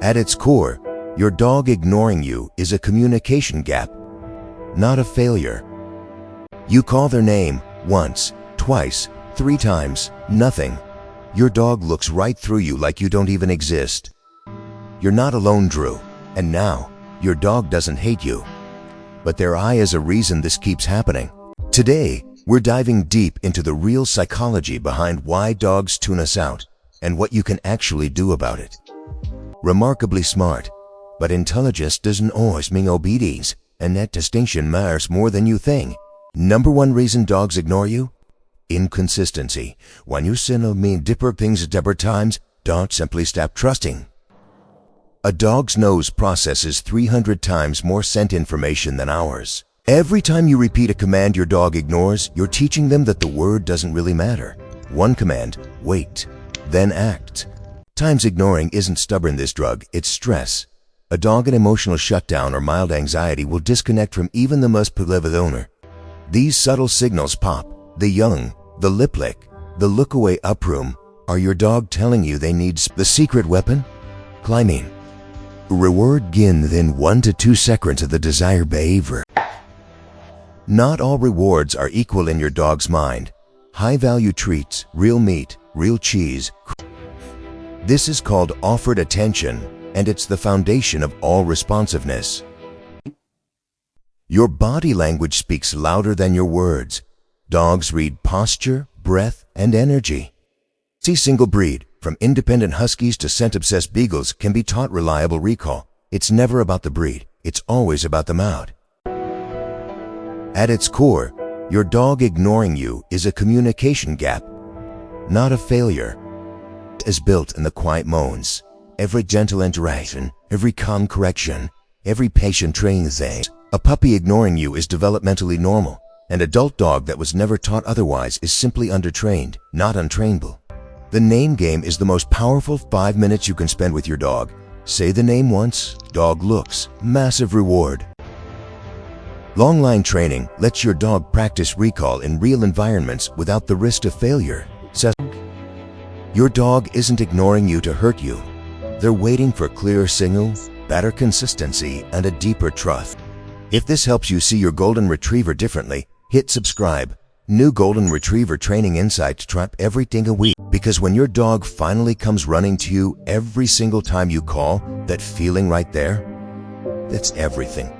At its core, your dog ignoring you is a communication gap, not a failure. You call their name once, twice, 3 times, nothing. Your dog looks right through you like you don't even exist. You're not alone, Drew. And now, your dog doesn't hate you. But their eye is a reason this keeps happening. Today, we're diving deep into the real psychology behind why dogs tune us out and what you can actually do about it. Remarkably smart, but intelligence doesn't always mean obedience, and that distinction matters more than you think. Number 1 reason dogs ignore you? Inconsistency. When you signal me different things at different times, dogs simply stop trusting. A dog's nose processes 300 times more scent information than ours. Every time you repeat a command your dog ignores, you're teaching them that the word doesn't really matter. One command, wait, then act. Times ignoring isn't stubbornness, drug, it's stress. A dog in emotional shutdown or mild anxiety will disconnect from even the most beloved owner. These subtle signals pop, the young, the lip lick, the look away up room. Are your dog telling you they need the secret weapon? Climbing. Reward given within 1 to 2 seconds of the desired behavior. Not all rewards are equal in your dog's mind. High-value treats, real meat, real cheese. This is called offered attention, and it's the foundation of all responsiveness. Your body language speaks louder than your words. Dogs read posture, breath, and energy. See single breed, from independent huskies to scent-obsessed beagles, can be taught reliable recall. It's never about the breed, it's always about the mouth. At its core, your dog ignoring you is a communication gap, not a failure. It is built in the quiet moans. Every gentle interaction, every calm correction, every patient training thing. A puppy ignoring you is developmentally normal. An adult dog that was never taught otherwise is simply undertrained, not untrainable. The name game is the most powerful 5 minutes you can spend with your dog. Say the name once, dog looks, massive reward. Long line training lets your dog practice recall in real environments without the risk of failure. Your dog isn't ignoring you to hurt you. They're waiting for clear signals, better consistency, and a deeper trust. If this helps you see your Golden Retriever differently, hit subscribe. New Golden Retriever training insights drop everything a week. Because when your dog finally comes running to you every single time you call, that feeling right there, that's everything.